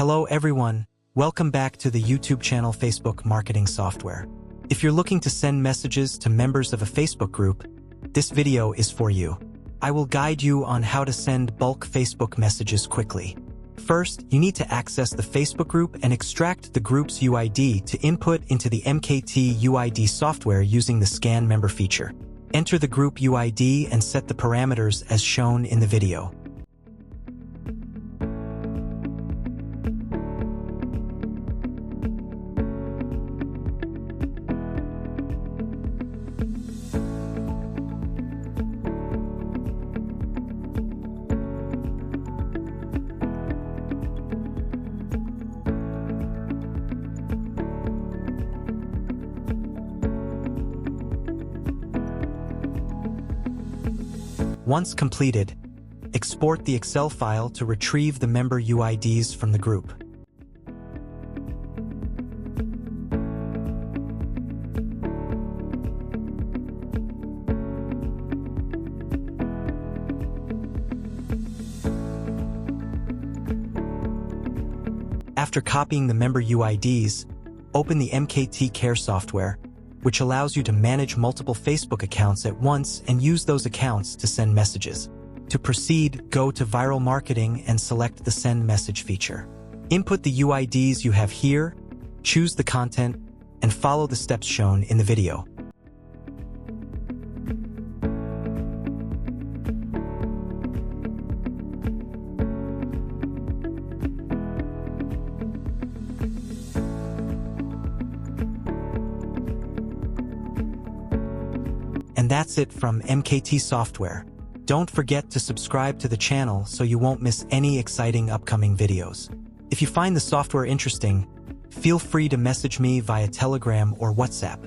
Hello everyone, welcome back to the YouTube channel Facebook Marketing Software. If you're looking to send messages to members of a Facebook group, this video is for you. I will guide you on how to send bulk Facebook messages quickly. First, you need to access the Facebook group and extract the group's UID to input into the MKT UID software using the Scan Member feature. Enter the group UID and set the parameters as shown in the video. Once completed, export the Excel file to retrieve the member UIDs from the group. After copying the member UIDs, open the MKT Care software, which allows you to manage multiple Facebook accounts at once and use those accounts to send messages. To proceed, go to Viral Marketing and select the Send Message feature. Input the UIDs you have here, choose the content, and follow the steps shown in the video. And that's it from MKT Software. Don't forget to subscribe to the channel so you won't miss any exciting upcoming videos. If you find the software interesting, feel free to message me via Telegram or WhatsApp.